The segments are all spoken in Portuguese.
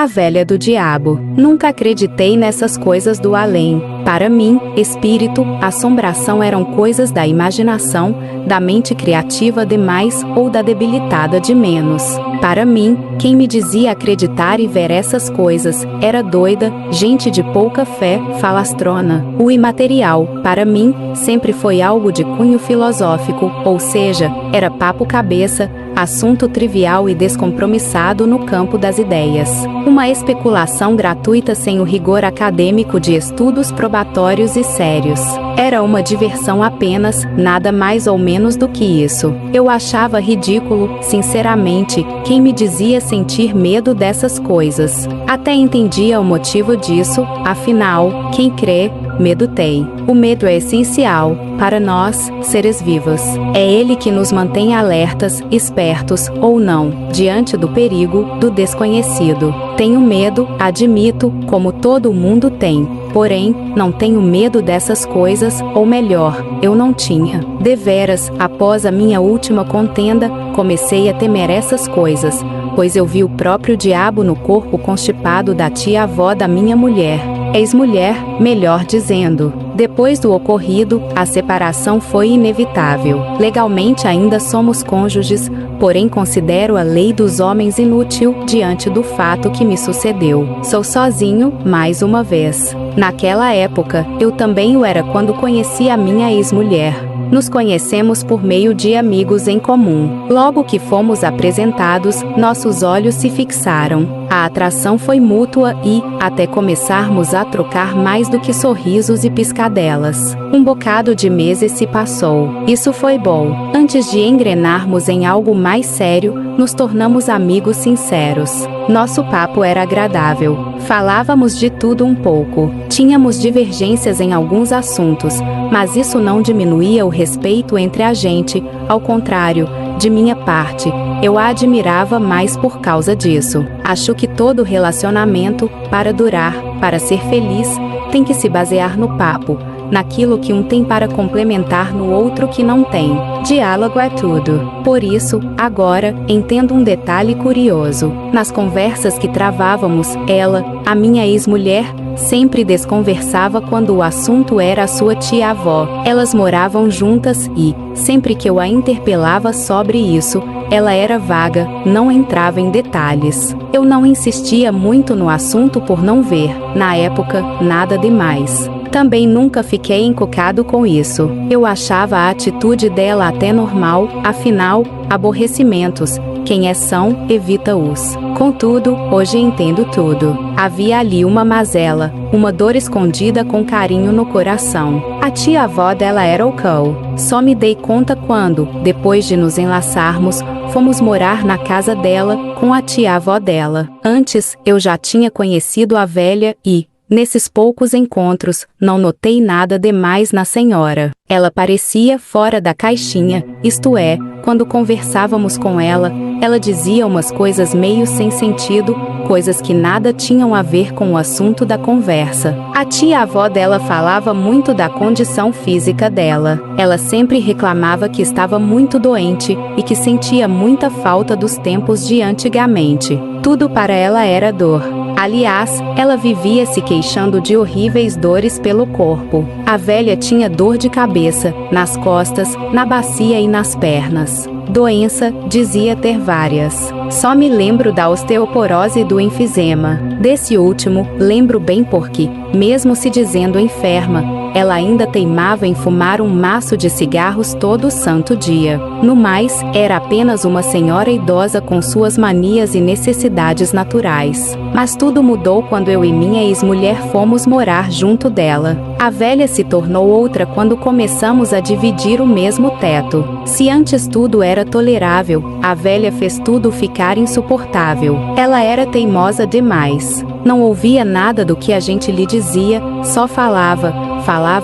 A velha do diabo. Nunca acreditei nessas coisas do além. Para mim, espírito, assombração eram coisas da imaginação, da mente criativa demais ou da debilitada de menos. Para mim, quem me dizia acreditar e ver essas coisas, era doida, gente de pouca fé, falastrona. O imaterial, para mim, sempre foi algo de cunho filosófico, ou seja, era papo cabeça, assunto trivial e descompromissado no campo das ideias. Uma especulação gratuita sem o rigor acadêmico de estudos probatórios e sérios. Era uma diversão apenas, nada mais ou menos do que isso. Eu achava ridículo, sinceramente, quem me dizia sentir medo dessas coisas. Até entendia o motivo disso, afinal, quem crê, medo tem. O medo é essencial para nós, seres vivos. É ele que nos mantém alertas, espertos ou não, diante do perigo, do desconhecido. Tenho medo, admito, como todo mundo tem. Porém, não tenho medo dessas coisas, ou melhor, eu não tinha. Deveras, após a minha última contenda, comecei a temer essas coisas, pois eu vi o próprio diabo no corpo constipado da tia-avó da minha mulher. Ex-mulher, melhor dizendo. Depois do ocorrido, a separação foi inevitável. Legalmente ainda somos cônjuges, porém considero a lei dos homens inútil diante do fato que me sucedeu. Sou sozinho, mais uma vez. Naquela época, eu também o era quando conheci a minha ex-mulher. Nos conhecemos por meio de amigos em comum. Logo que fomos apresentados, nossos olhos se fixaram. A atração foi mútua e, até começarmos a trocar mais do que sorrisos e piscadelas. Um bocado de meses se passou. Isso foi bom. Antes de engrenarmos em algo mais sério, nos tornamos amigos sinceros. Nosso papo era agradável. Falávamos de tudo um pouco. Tínhamos divergências em alguns assuntos, mas isso não diminuía o respeito entre a gente. Ao contrário, de minha parte, eu a admirava mais por causa disso. Acho que todo relacionamento, para durar, para ser feliz, tem que se basear no papo, naquilo que um tem para complementar no outro que não tem. Diálogo é tudo. Por isso, agora, entendo um detalhe curioso. Nas conversas que travávamos, ela, a minha ex-mulher, sempre desconversava quando o assunto era a sua tia-avó. Elas moravam juntas e, sempre que eu a interpelava sobre isso, ela era vaga, não entrava em detalhes. Eu não insistia muito no assunto por não ver, na época, nada demais. Também nunca fiquei encucado com isso. Eu achava a atitude dela até normal, afinal, aborrecimentos, quem é são, evita-os. Contudo, hoje entendo tudo. Havia ali uma mazela, uma dor escondida com carinho no coração. A tia-avó dela era o cão. Só me dei conta quando, depois de nos enlaçarmos, fomos morar na casa dela, com a tia-avó dela. Antes, eu já tinha conhecido a velha e, nesses poucos encontros, não notei nada demais na senhora. Ela parecia fora da caixinha, isto é, quando conversávamos com ela dizia umas coisas meio sem sentido, coisas que nada tinham a ver com o assunto da conversa. A tia-avó dela falava muito da condição física dela. Ela sempre reclamava que estava muito doente e que sentia muita falta dos tempos de antigamente. Tudo para ela era dor. Aliás, ela vivia se queixando de horríveis dores pelo corpo. A velha tinha dor de cabeça, nas costas, na bacia e nas pernas. Doença, dizia ter várias. Só me lembro da osteoporose e do enfisema. Desse último, lembro bem porque, mesmo se dizendo enferma, ela ainda teimava em fumar um maço de cigarros todo santo dia. No mais, era apenas uma senhora idosa com suas manias e necessidades naturais. Mas tudo mudou quando eu e minha ex-mulher fomos morar junto dela. A velha se tornou outra quando começamos a dividir o mesmo teto. Se antes tudo era tolerável, a velha fez tudo ficar insuportável. Ela era teimosa demais. Não ouvia nada do que a gente lhe dizia, só falava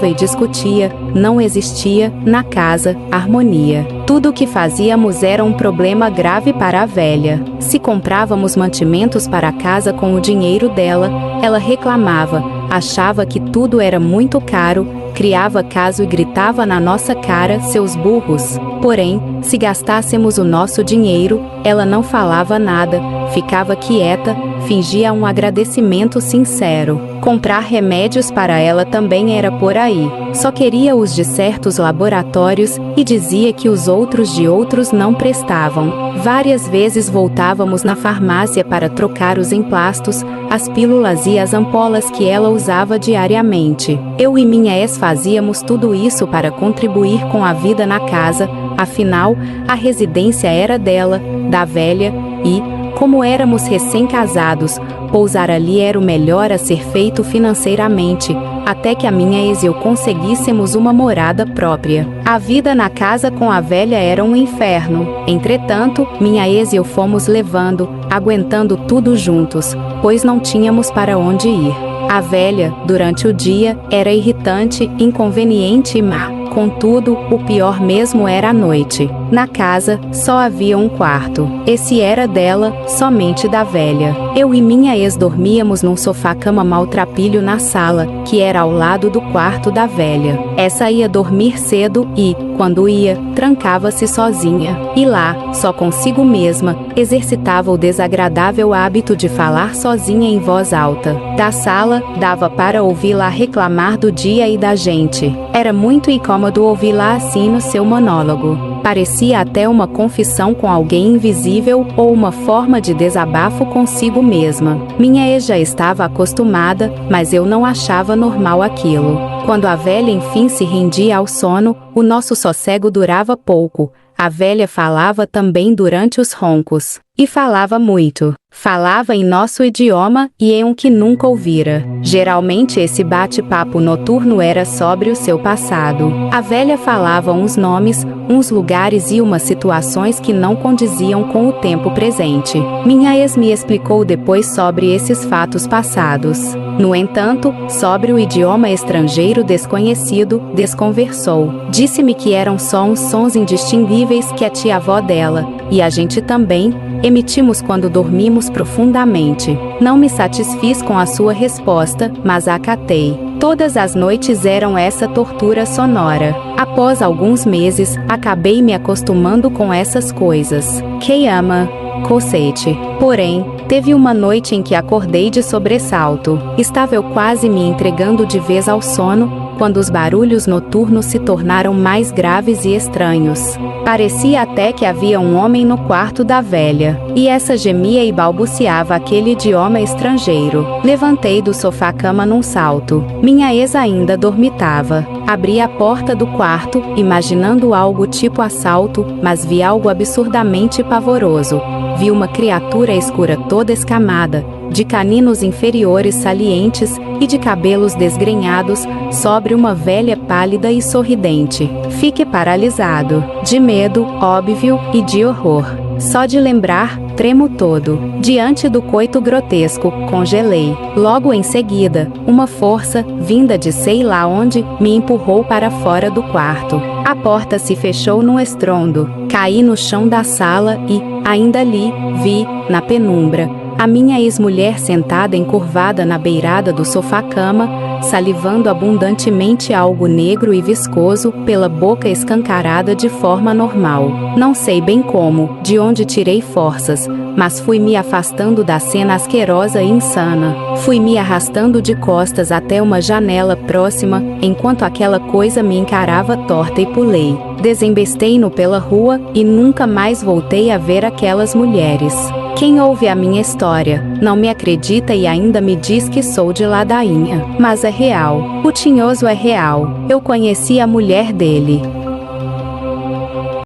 e discutia, não existia, na casa, harmonia. Tudo o que fazíamos era um problema grave para a velha. Se comprávamos mantimentos para a casa com o dinheiro dela, ela reclamava, achava que tudo era muito caro, criava caso e gritava na nossa cara, seus burros. Porém, se gastássemos o nosso dinheiro, ela não falava nada, ficava quieta, fingia um agradecimento sincero. Comprar remédios para ela também era por aí. Só queria os de certos laboratórios e dizia que os outros de outros não prestavam. Várias vezes voltávamos na farmácia para trocar os emplastos, as pílulas e as ampolas que ela usava diariamente. Eu e minha ex fazíamos tudo isso para contribuir com a vida na casa, afinal, a residência era dela, da velha, e, como éramos recém-casados, pousar ali era o melhor a ser feito financeiramente, até que a minha ex e eu conseguíssemos uma morada própria. A vida na casa com a velha era um inferno. Entretanto, minha ex e eu fomos levando, aguentando tudo juntos, pois não tínhamos para onde ir. A velha, durante o dia, era irritante, inconveniente e má. Contudo, o pior mesmo era a noite. Na casa, só havia um quarto. Esse era dela, somente da velha. Eu e minha ex dormíamos num sofá-cama maltrapilho na sala, que era ao lado do quarto da velha. Essa ia dormir cedo e, quando ia, trancava-se sozinha. E lá, só consigo mesma, exercitava o desagradável hábito de falar sozinha em voz alta. Da sala, dava para ouvi-la reclamar do dia e da gente. Era muito incômodo ouvi-la assim no seu monólogo. Parecia até uma confissão com alguém invisível ou uma forma de desabafo consigo mesma. Minha ex já estava acostumada, mas eu não achava normal aquilo. Quando a velha enfim se rendia ao sono, o nosso sossego durava pouco. A velha falava também durante os roncos. E falava muito. Falava em nosso idioma e em um que nunca ouvira. Geralmente esse bate-papo noturno era sobre o seu passado. A velha falava uns nomes, uns lugares e umas situações que não condiziam com o tempo presente. Minha ex me explicou depois sobre esses fatos passados. No entanto, sobre o idioma estrangeiro desconhecido, desconversou. Disse-me que eram só uns sons indistinguíveis que a tia-avó dela, e a gente também, emitimos quando dormimos profundamente. Não me satisfiz com a sua resposta, mas a acatei. Todas as noites eram essa tortura sonora. Após alguns meses, acabei me acostumando com essas coisas. Que ama, cocete. Porém, teve uma noite em que acordei de sobressalto. Estava eu quase me entregando de vez ao sono, quando os barulhos noturnos se tornaram mais graves e estranhos. Parecia até que havia um homem no quarto da velha, e essa gemia e balbuciava aquele idioma estrangeiro. Levantei do sofá-cama num salto. Minha ex ainda dormitava. Abri a porta do quarto, imaginando algo tipo assalto, mas vi algo absurdamente pavoroso. Vi uma criatura escura toda escamada, de caninos inferiores salientes e de cabelos desgrenhados, sobre uma velha pálida e sorridente. Fiquei paralisado, de medo, óbvio, e de horror. Só de lembrar, tremo todo. Diante do coito grotesco, congelei. Logo em seguida, uma força, vinda de sei lá onde, me empurrou para fora do quarto. A porta se fechou num estrondo. Caí no chão da sala e, ainda ali, vi, na penumbra, a minha ex-mulher sentada encurvada na beirada do sofá-cama, salivando abundantemente algo negro e viscoso pela boca escancarada de forma normal. Não sei bem como, de onde tirei forças, mas fui me afastando da cena asquerosa e insana. Fui me arrastando de costas até uma janela próxima, enquanto aquela coisa me encarava torta e pulei. Desembestei-no pela rua e nunca mais voltei a ver aquelas mulheres. Quem ouve a minha história, não me acredita e ainda me diz que sou de ladainha. Mas é real. O Tinhoso é real. Eu conheci a mulher dele.